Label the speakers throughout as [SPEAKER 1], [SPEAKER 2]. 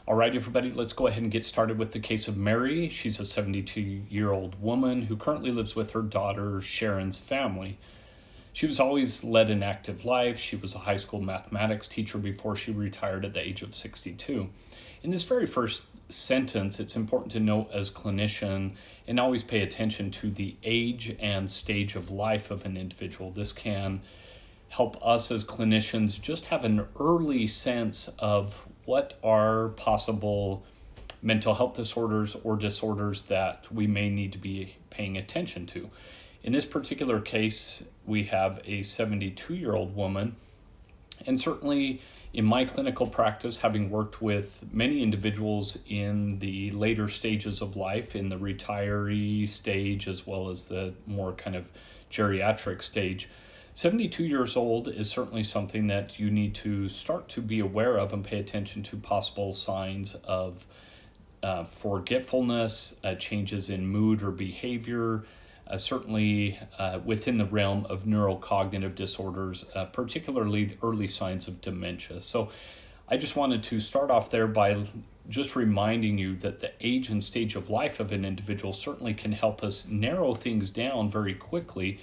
[SPEAKER 1] All right, everybody, let's go ahead and get started with the case of Mary. She's a 72-year-old woman who currently lives with her daughter Sharon's family. She was always led an active life. She was a high school mathematics teacher before she retired at the age of 62. In this very first sentence, it's important to note as clinician and always pay attention to the age and stage of life of an individual. This can help us as clinicians just have an early sense of what are possible mental health disorders or disorders that we may need to be paying attention to. In this particular case, we have a 72-year-old woman, and certainly in my clinical practice, having worked with many individuals in the later stages of life, in the retiree stage as well as the more kind of geriatric stage, 72 years old is certainly something that you need to start to be aware of and pay attention to possible signs of forgetfulness, changes in mood or behavior, certainly within the realm of neurocognitive disorders, particularly the early signs of dementia. So I just wanted to start off there by just reminding you that the age and stage of life of an individual certainly can help us narrow things down very quickly,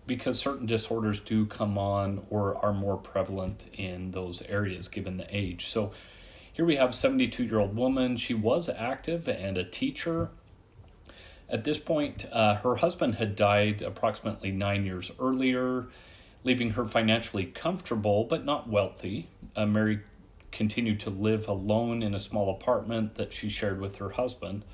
[SPEAKER 1] because certain disorders do come on or are more prevalent in those areas given the age. So here we have a 72-year-old woman. She was active and a teacher. At this point, her husband had died approximately 9 years earlier, leaving her financially comfortable but not wealthy. Mary continued to live alone in a small apartment that she shared with her husband.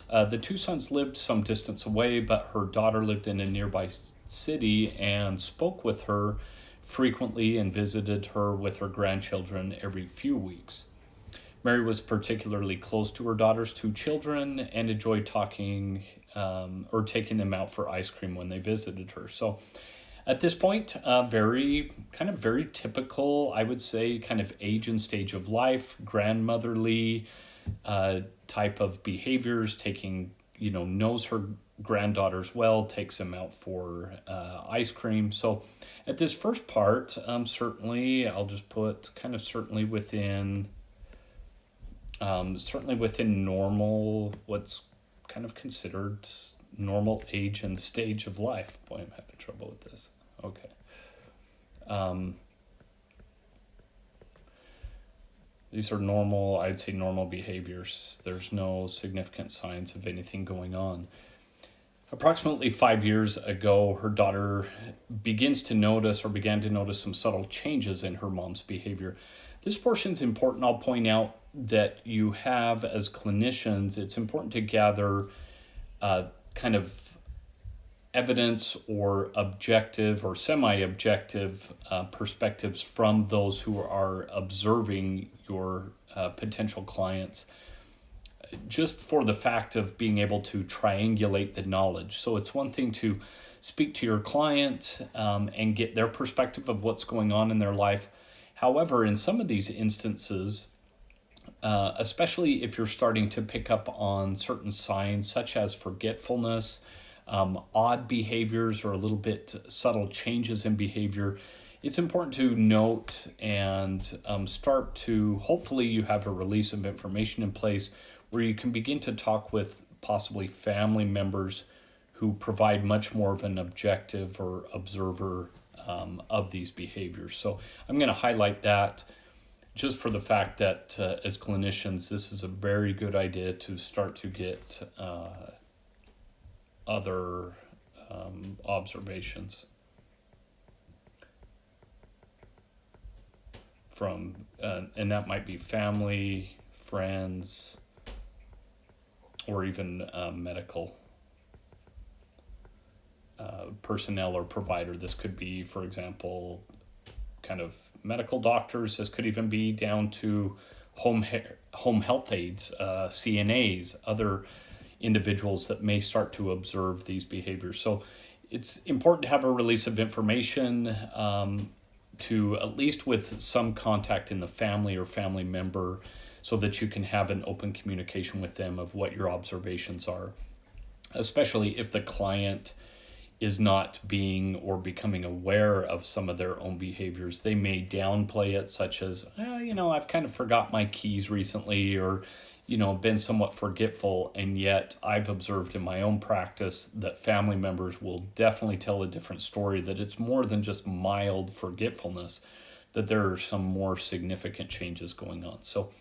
[SPEAKER 1] The two sons lived some distance away, but her daughter lived in a nearby city and spoke with her frequently and visited her with her grandchildren every few weeks. Mary was particularly close to her daughter's two children and enjoyed talking or taking them out for ice cream when they visited her. So at this point, very typical, I would say, kind of age and stage of life, grandmotherly type of behaviors, knows her granddaughters well, takes them out for ice cream. So at this first part, certainly I'll just put certainly within normal, what's kind of considered normal age and stage of life. Boy, I'm having trouble with this. Okay. These are normal, I'd say normal behaviors. There's no significant signs of anything going on. Approximately 5 years ago, her daughter began to notice some subtle changes in her mom's behavior. This portion is important. I'll point out that you have, as clinicians, it's important to gather kind of evidence or objective or semi-objective perspectives from those who are observing your potential clients, just for the fact of being able to triangulate the knowledge. So it's one thing to speak to your client and get their perspective of what's going on in their life. However, in some of these instances, especially if you're starting to pick up on certain signs such as forgetfulness, odd behaviors, or a little bit subtle changes in behavior, it's important to note and start to, hopefully you have a release of information in place where you can begin to talk with possibly family members who provide much more of an objective or observer of these behaviors. So I'm going to highlight that just for the fact that as clinicians, this is a very good idea to start to get other observations from, and that might be family, friends, or even medical personnel or provider. This could be, for example, kind of medical doctors. This could even be down to home health aides, CNAs, other individuals that may start to observe these behaviors. So it's important to have a release of information to at least with some contact in the family or family member, so that you can have an open communication with them of what your observations are, especially if the client is not being or becoming aware of some of their own behaviors. They may downplay it, such as, I've kind of forgot my keys recently, or, been somewhat forgetful. And yet I've observed in my own practice that family members will definitely tell a different story, that it's more than just mild forgetfulness, that there are some more significant changes going on. So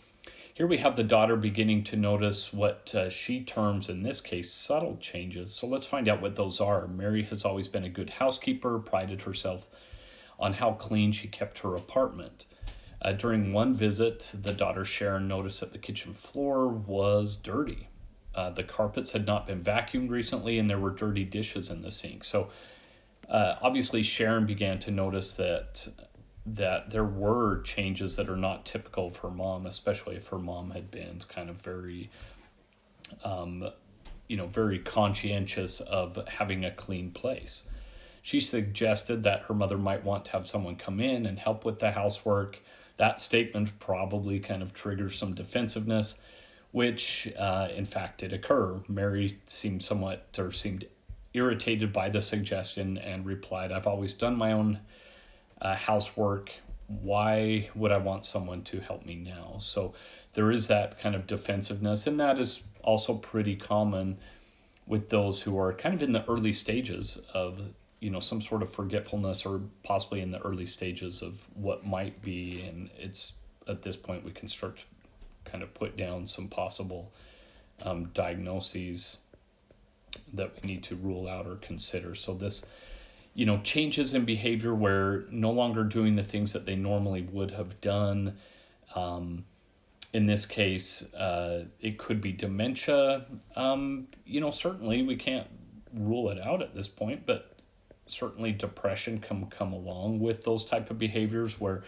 [SPEAKER 1] here we have the daughter beginning to notice what she terms, in this case, subtle changes. So let's find out what those are. Mary has always been a good housekeeper, prided herself on how clean she kept her apartment. During one visit, the daughter Sharon noticed that the kitchen floor was dirty. The carpets had not been vacuumed recently, and there were dirty dishes in the sink. So obviously Sharon began to notice that there were changes that are not typical of her mom, especially if her mom had been kind of very, very conscientious of having a clean place. She suggested that her mother might want to have someone come in and help with the housework. That statement probably kind of triggers some defensiveness, which in fact did occur. Mary seemed irritated by the suggestion and replied, "I've always done my own housework. Why would I want someone to help me now?" So there is that kind of defensiveness, and that is also pretty common with those who are kind of in the early stages of some sort of forgetfulness, or possibly in the early stages of what might be. And it's at this point we can start to kind of put down some possible diagnoses that we need to rule out or consider. So this changes in behavior where no longer doing the things that they normally would have done. In this case, it could be dementia. Certainly we can't rule it out at this point, but certainly depression can come along with those type of behaviors, where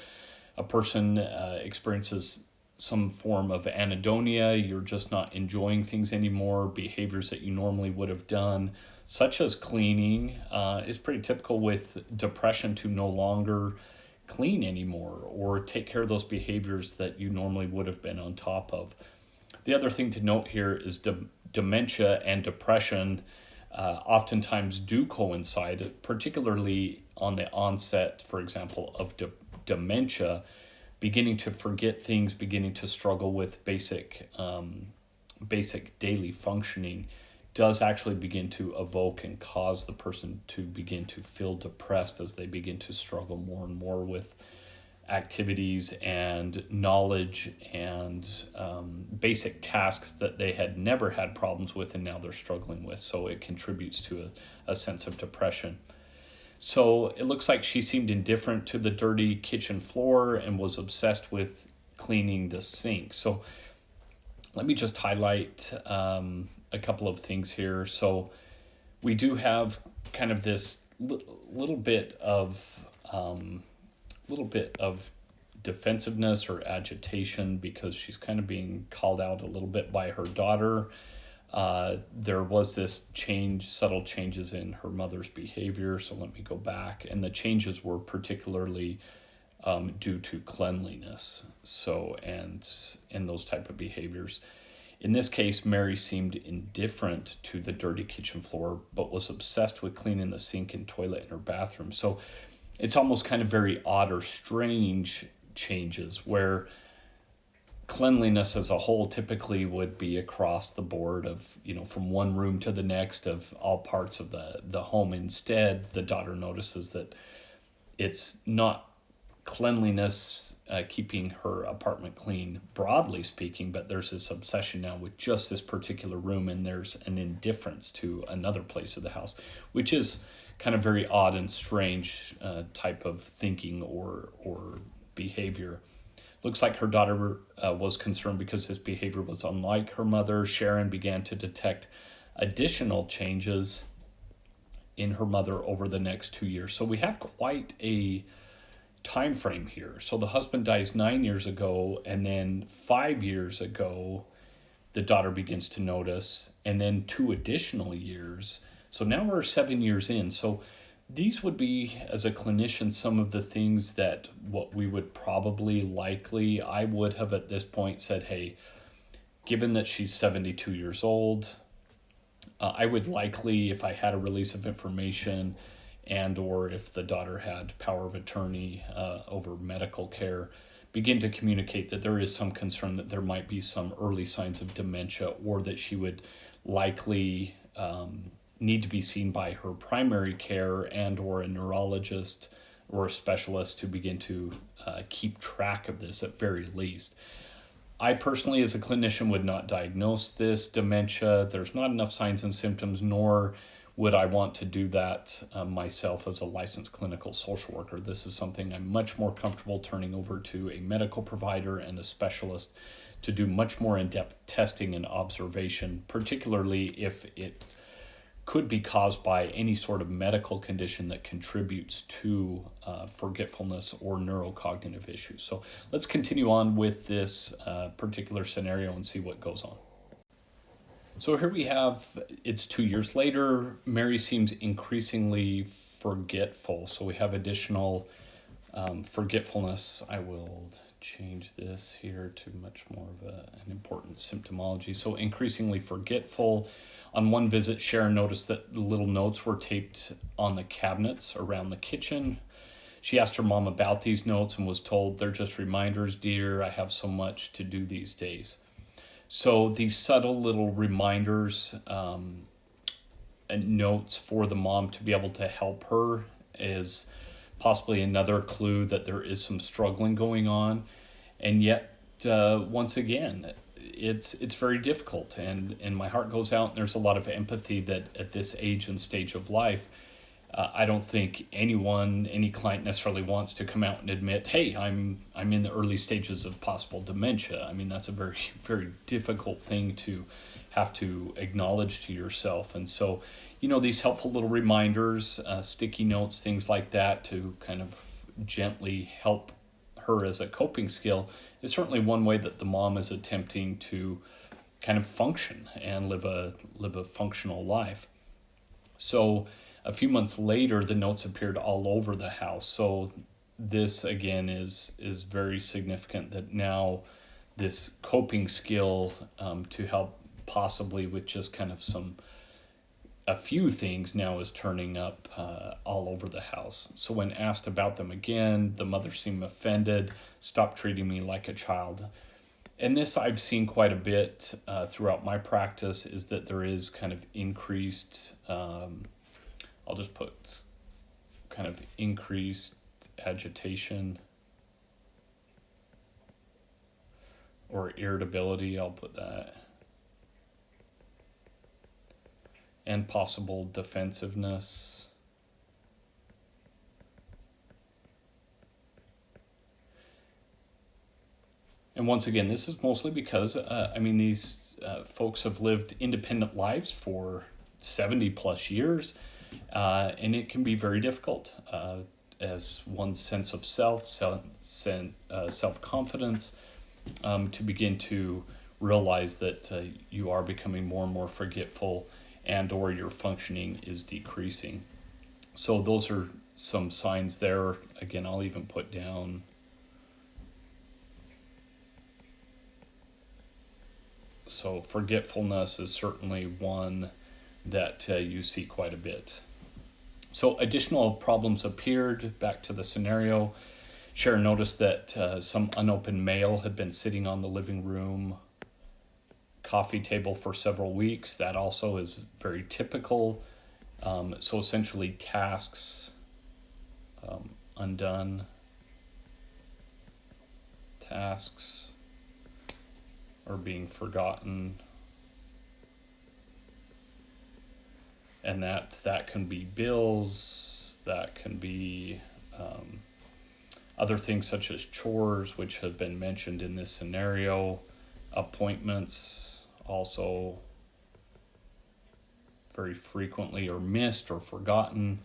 [SPEAKER 1] a person experiences some form of anhedonia. You're just not enjoying things anymore. Behaviors that you normally would have done, such as cleaning, is pretty typical with depression, to no longer clean anymore or take care of those behaviors that you normally would have been on top of. The other thing to note here is dementia and depression oftentimes do coincide, particularly on the onset, for example, of dementia. Beginning to forget things, beginning to struggle with basic daily functioning, does actually begin to evoke and cause the person to begin to feel depressed as they begin to struggle more and more with activities and knowledge and basic tasks that they had never had problems with and now they're struggling with. So it contributes to a sense of depression. So it looks like she seemed indifferent to the dirty kitchen floor and was obsessed with cleaning the sink. So let me just highlight a couple of things here. So we do have kind of this little bit of defensiveness or agitation because she's kind of being called out a little bit by her daughter. There was this subtle changes in her mother's behavior. So let me go back. And the changes were particularly due to cleanliness. So, and those type of behaviors. In this case, Mary seemed indifferent to the dirty kitchen floor, but was obsessed with cleaning the sink and toilet in her bathroom. So it's almost kind of very odd or strange changes where cleanliness as a whole typically would be across the board of, from one room to the next of all parts of the home. Instead, the daughter notices that it's not cleanliness keeping her apartment clean, broadly speaking, but there's this obsession now with just this particular room, and there's an indifference to another place of the house, which is kind of very odd and strange type of thinking or behavior. Looks like her daughter was concerned because this behavior was unlike her mother. Sharon began to detect additional changes in her mother over the next 2 years. So we have quite a time frame here. So the husband dies 9 years ago, and then 5 years ago, the daughter begins to notice, and then 2 additional years. So now we're 7 years in. So these would be, as a clinician, some of the things that what we would probably likely, I would have at this point said, hey, given that she's 72 years old, I would likely, if I had a release of information and or if the daughter had power of attorney over medical care, begin to communicate that there is some concern that there might be some early signs of dementia, or that she would likely need to be seen by her primary care and or a neurologist or a specialist to begin to keep track of this at very least. I personally, as a clinician, would not diagnose this dementia. There's not enough signs and symptoms, nor would I want to do that myself as a licensed clinical social worker. This is something I'm much more comfortable turning over to a medical provider and a specialist to do much more in-depth testing and observation, particularly if it could be caused by any sort of medical condition that contributes to forgetfulness or neurocognitive issues. So let's continue on with this particular scenario and see what goes on. So here we have, it's 2 years later. Mary seems increasingly forgetful. So we have additional forgetfulness. I will change this here to much more of an important symptomology. So increasingly forgetful. On one visit, Sharon noticed that little notes were taped on the cabinets around the kitchen. She asked her mom about these notes and was told, "They're just reminders, dear. I have so much to do these days." So these subtle little reminders and notes for the mom to be able to help her is possibly another clue that there is some struggling going on. And yet, once again, it's very difficult, and my heart goes out, and there's a lot of empathy that at this age and stage of life, I don't think any client necessarily wants to come out and admit, hey, I'm in the early stages of possible dementia. I mean, that's a very, very difficult thing to have to acknowledge to yourself. And so, these helpful little reminders, sticky notes, things like that to kind of gently help her as a coping skill is certainly one way that the mom is attempting to kind of function and live a functional life. So a few months later, the notes appeared all over the house. So this again is very significant, that now this coping skill to help possibly with just kind of a few things now is turning up all over the house. So when asked about them again, the mother seemed offended, "Stop treating me like a child." And this I've seen quite a bit throughout my practice, is that there is kind of increased, I'll just put kind of increased agitation or irritability, I'll put that, and possible defensiveness. And once again, this is mostly because, these folks have lived independent lives for 70 plus years, and it can be very difficult as one's sense of self-confidence to begin to realize that you are becoming more and more forgetful, and or your functioning is decreasing. So those are some signs there. Again, I'll even put down so forgetfulness is certainly one that you see quite a bit. So additional problems appeared. Back to the scenario, Sharon noticed that some unopened mail had been sitting on the living room coffee table for several weeks. That also is very typical. So essentially tasks undone, tasks are being forgotten, and that can be bills, that can be other things such as chores, which have been mentioned in this scenario, appointments also very frequently are missed or forgotten.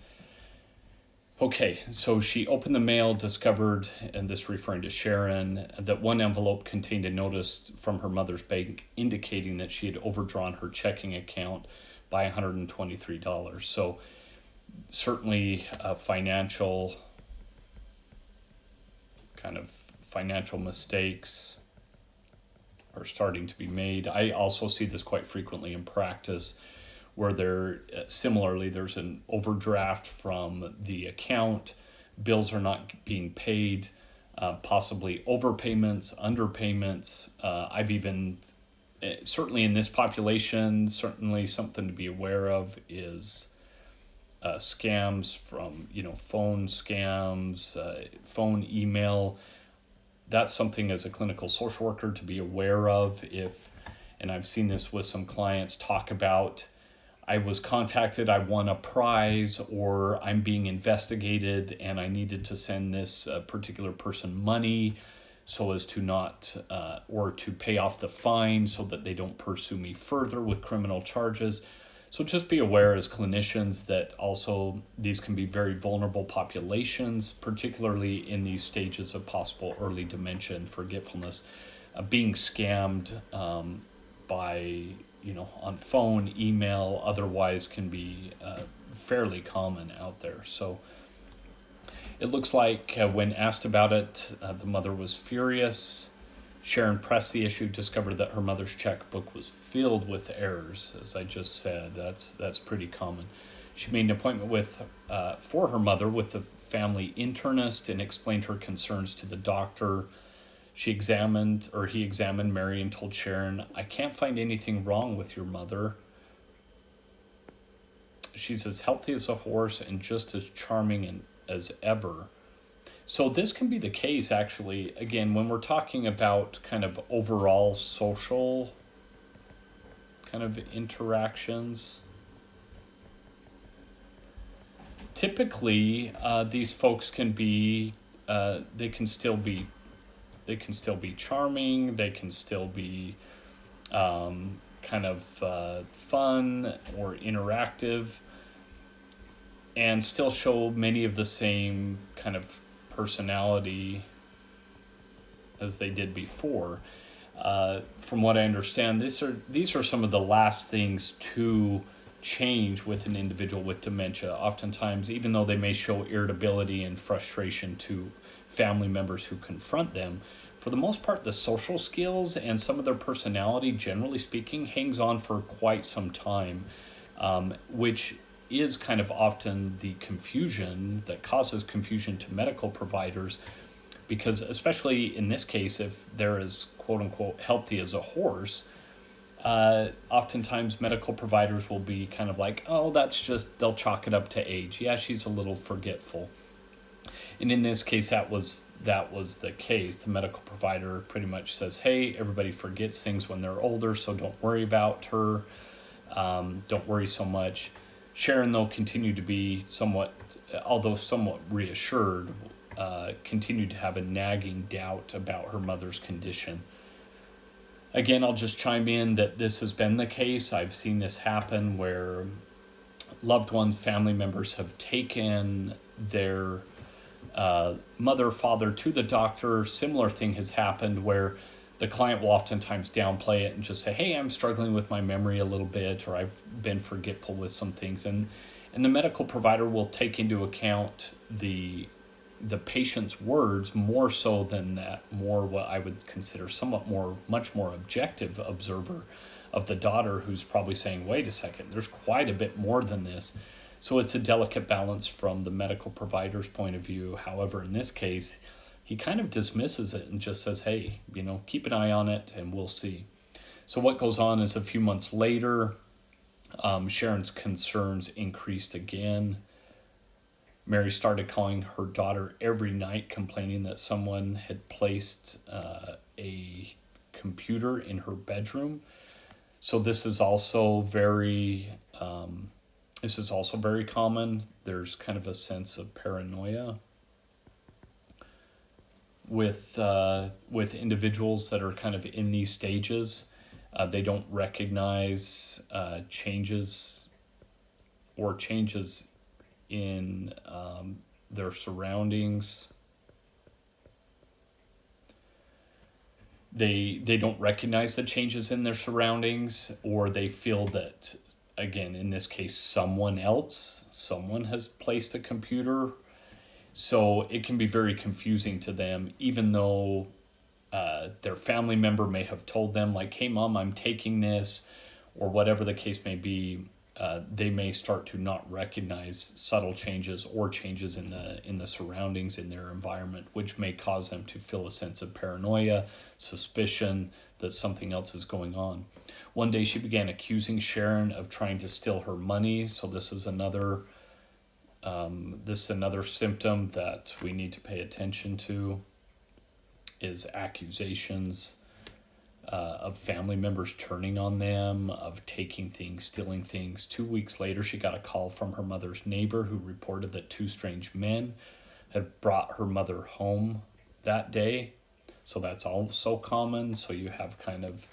[SPEAKER 1] Okay, so she opened the mail, discovered, and this referring to Sharon, that one envelope contained a notice from her mother's bank indicating that she had overdrawn her checking account by $123. So certainly financial mistakes are starting to be made. I also see this quite frequently in practice, where similarly there's an overdraft from the account, bills are not being paid, possibly overpayments, underpayments. I've even, certainly in this population, certainly something to be aware of is scams from, phone scams, phone email. That's something as a clinical social worker to be aware of. And I've seen this with some clients talk about, I was contacted, I won a prize, or I'm being investigated and I needed to send this particular person money so as to not, or to pay off the fine so that they don't pursue me further with criminal charges. So just be aware as clinicians that also these can be very vulnerable populations, particularly in these stages of possible early dementia and forgetfulness. Being scammed by, on phone, email, otherwise can be fairly common out there. So it looks like when asked about it, the mother was furious. Sharon pressed the issue, discovered that her mother's checkbook was filled with errors. As I just said, that's pretty common. She made an appointment for her mother with a family internist and explained her concerns to the doctor. He examined Mary and told Sharon, "I can't find anything wrong with your mother. She's as healthy as a horse and just as charming as ever." So this can be the case, actually, again, when we're talking about kind of overall social kind of interactions. Typically, these folks can be, they can still be charming, they can still be kind of fun or interactive, and still show many of the same kind of personality as they did before. From what I understand, these are some of the last things to change with an individual with dementia. Oftentimes, even though they may show irritability and frustration to family members who confront them, for the most part, the social skills and some of their personality, generally speaking, hangs on for quite some time, which is kind of often the confusion that causes confusion to medical providers, because especially in this case, if they're as quote-unquote healthy as a horse, oftentimes medical providers will be kind of like, oh, they'll chalk it up to age. Yeah, she's a little forgetful. And in this case, that was the case. The medical provider pretty much says, hey, everybody forgets things when they're older, so don't worry about her. Don't worry so much. Sharon, though, continued to be somewhat reassured, continued to have a nagging doubt about her mother's condition. Again, I'll just chime in that this has been the case. I've seen this happen where loved ones, family members have taken their mother, father to the doctor. Similar thing has happened where the client will oftentimes downplay it and just say, hey, I'm struggling with my memory a little bit, or I've been forgetful with some things. And the medical provider will take into account the patient's words more so than that, more what I would consider much more objective observer of the daughter, who's probably saying, wait a second, there's quite a bit more than this. So it's a delicate balance from the medical provider's point of view. However, in this case, he kind of dismisses it and just says, hey, keep an eye on it and we'll see. So what goes on is a few months later, Sharon's concerns increased again. Mary started calling her daughter every night, complaining that someone had placed a computer in her bedroom. So this is also very common. There's kind of a sense of paranoia with individuals that are kind of in these stages. They don't recognize changes in their surroundings. They don't recognize the changes in their surroundings, or they feel that, again, in this case, someone has placed a computer. So it can be very confusing to them, even though their family member may have told them, like, hey, Mom, I'm taking this, or whatever the case may be. they may start to not recognize subtle changes or changes in the surroundings in their environment, which may cause them to feel a sense of paranoia, suspicion that something else is going on. One day she began accusing Sharon of trying to steal her money. So this is another symptom that we need to pay attention to, is accusations of family members turning on them, of taking things, stealing things. 2 weeks later, she got a call from her mother's neighbor who reported that two strange men had brought her mother home that day. So that's also common. So you have kind of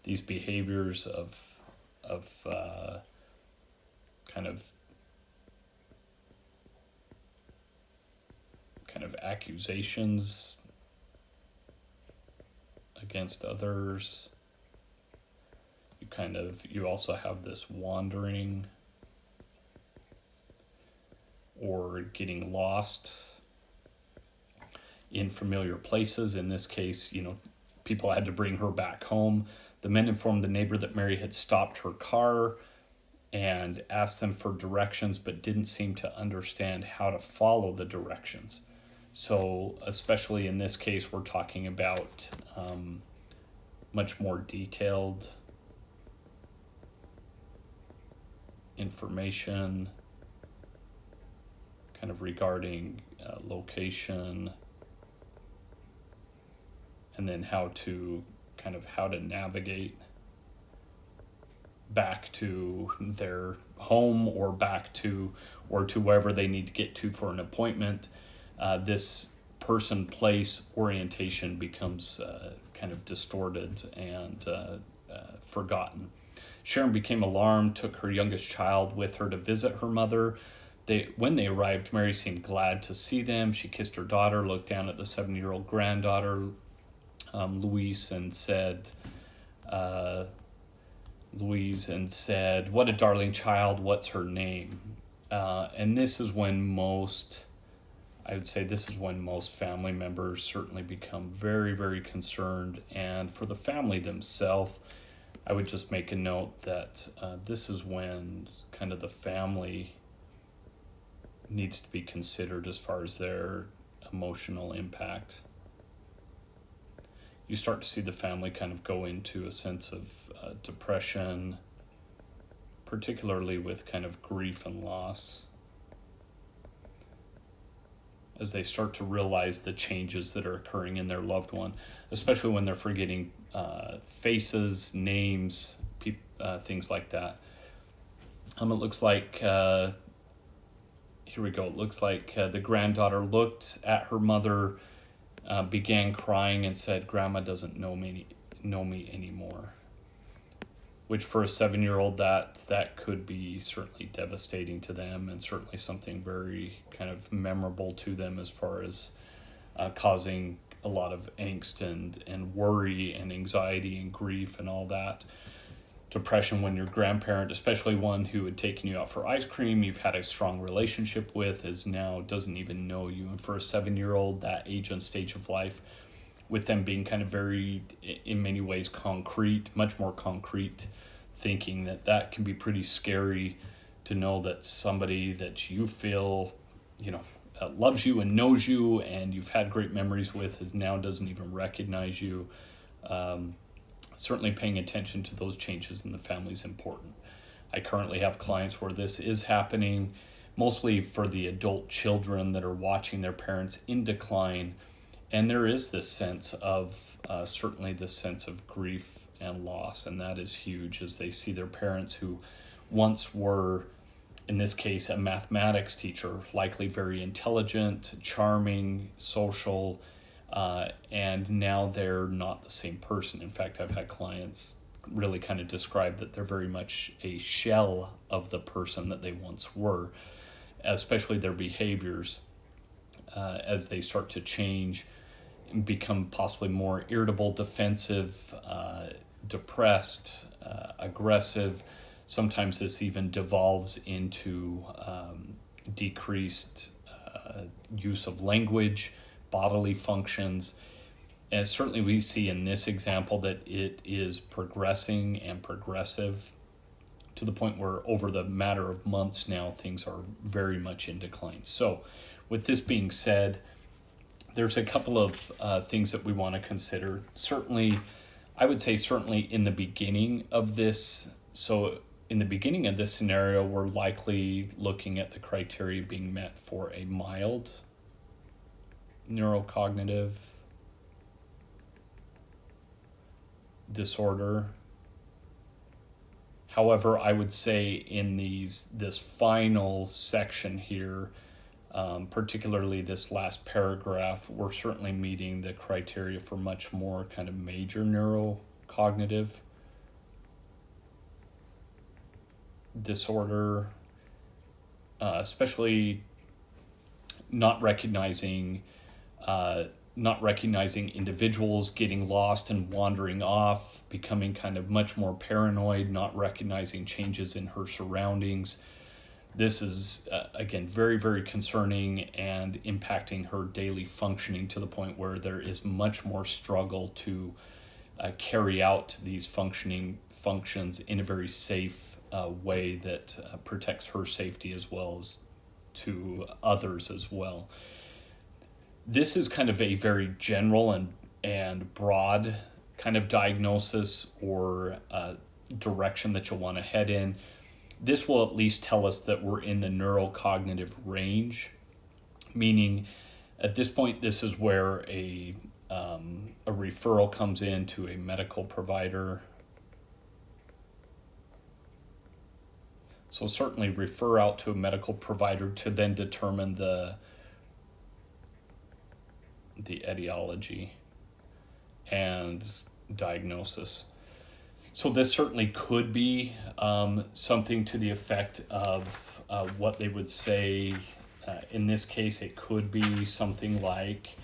[SPEAKER 1] these behaviors of kind of accusations against others. You also have this wandering or getting lost in familiar places. In this case, people had to bring her back home. The men informed the neighbor that Mary had stopped her car and asked them for directions, but didn't seem to understand how to follow the directions. So especially in this case, we're talking about much more detailed information kind of regarding location, and then how to navigate back to their home or to wherever they need to get to for an appointment. This person-place orientation becomes kind of distorted and forgotten. Sharon became alarmed, took her youngest child with her to visit her mother. When they arrived, Mary seemed glad to see them. She kissed her daughter, looked down at the 7-year-old granddaughter, Louise, and said, "What a darling child, what's her name?" And this is when most family members certainly become very, very concerned. And for the family themselves, I would just make a note that this is when kind of the family needs to be considered as far as their emotional impact. You start to see the family kind of go into a sense of depression, particularly with kind of grief and loss, as they start to realize the changes that are occurring in their loved one, especially when they're forgetting faces, names, things like that. It looks like, here we go. It looks like the granddaughter looked at her mother, began crying, and said, "Grandma doesn't know me anymore." Which for a 7-year-old, that could be certainly devastating to them, and certainly something very kind of memorable to them as far as causing a lot of angst and worry and anxiety and grief and all that. Depression when your grandparent, especially one who had taken you out for ice cream, you've had a strong relationship with, is now doesn't even know you. And for a 7-year-old, that age and stage of life, with them being kind of very, in many ways, concrete, much more concrete thinking, that can be pretty scary to know that somebody that you feel, loves you and knows you and you've had great memories with is now doesn't even recognize you. Certainly paying attention to those changes in the family is important. I currently have clients where this is happening, mostly for the adult children that are watching their parents in decline. And there is this sense of, certainly this sense of grief and loss, and that is huge as they see their parents who once were, in this case, a mathematics teacher, likely very intelligent, charming, social, and now they're not the same person. In fact, I've had clients really kind of describe that they're very much a shell of the person that they once were, especially their behaviors as they start to change and become possibly more irritable, defensive, depressed, aggressive. Sometimes this even devolves into decreased use of language, bodily functions. And certainly we see in this example that it is progressing and progressive to the point where over the matter of months now, things are very much in decline. So with this being said, there's a couple of things that we want to consider. Certainly, I would say certainly in the beginning of this, so in the beginning of this scenario, we're likely looking at the criteria being met for a mild neurocognitive disorder. However, I would say in this final section here, particularly this last paragraph, we're certainly meeting the criteria for much more kind of major neurocognitive disorder, especially not recognizing individuals getting lost and wandering off, becoming kind of much more paranoid, not recognizing changes in her surroundings. This is, again, very, very concerning and impacting her daily functioning to the point where there is much more struggle to carry out these functions in a very safe way that protects her safety as well as to others as well. This is kind of a very general and broad kind of diagnosis or direction that you'll want to head in. This will at least tell us that we're in the neurocognitive range, meaning at this point, this is where a referral comes in to a medical provider. So certainly refer out to a medical provider to then determine the etiology and diagnosis. So this certainly could be something to the effect of what they would say. In this case, it could be something like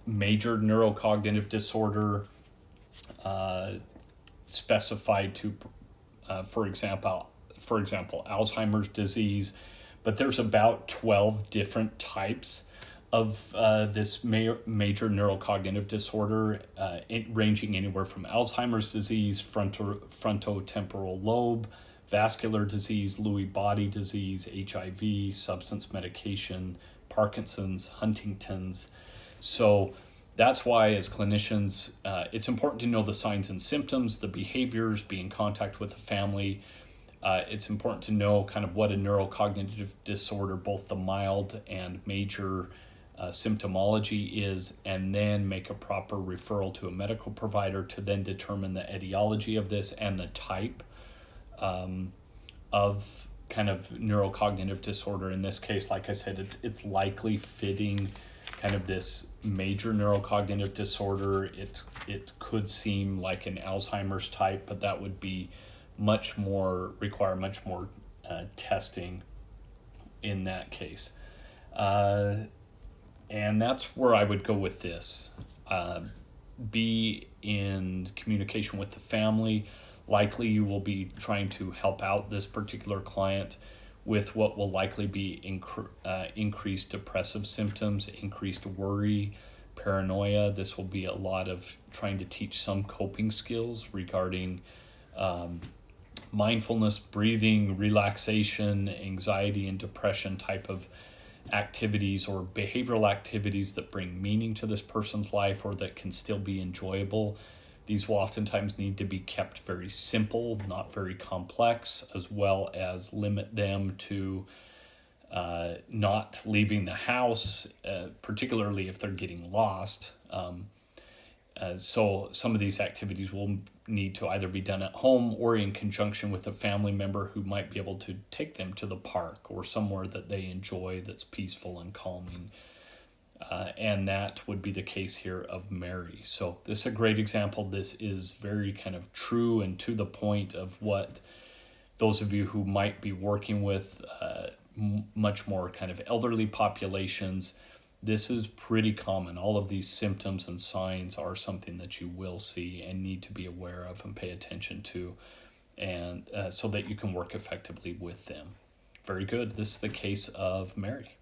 [SPEAKER 1] major neurocognitive disorder specified to, for example, Alzheimer's disease. But there's about 12 different types of this major neurocognitive disorder, ranging anywhere from Alzheimer's disease, frontotemporal lobe, vascular disease, Lewy body disease, HIV, substance medication, Parkinson's, Huntington's. So that's why as clinicians, it's important to know the signs and symptoms, the behaviors, be in contact with the family. It's important to know kind of what a neurocognitive disorder, both the mild and major symptomology is, and then make a proper referral to a medical provider to then determine the etiology of this and the type of kind of neurocognitive disorder. In this case, like I said, it's likely fitting kind of this major neurocognitive disorder. It could seem like an Alzheimer's type, but that would be require much more testing in that case. And that's where I would go with this. Be in communication with the family. Likely you will be trying to help out this particular client with what will likely be increased depressive symptoms, increased worry, paranoia. This will be a lot of trying to teach some coping skills regarding mindfulness, breathing, relaxation, anxiety, and depression type of activities or behavioral activities that bring meaning to this person's life or that can still be enjoyable. These will oftentimes need to be kept very simple, not very complex, as well as limit them to not leaving the house, particularly if they're getting lost. So some of these activities will need to either be done at home or in conjunction with a family member who might be able to take them to the park or somewhere that they enjoy that's peaceful and calming. And that would be the case here of Mary. So this is a great example. This is very kind of true and to the point of what those of you who might be working with much more kind of elderly populations, this is pretty common. All of these symptoms and signs are something that you will see and need to be aware of and pay attention to, and so that you can work effectively with them. Very good. This is the case of Mary.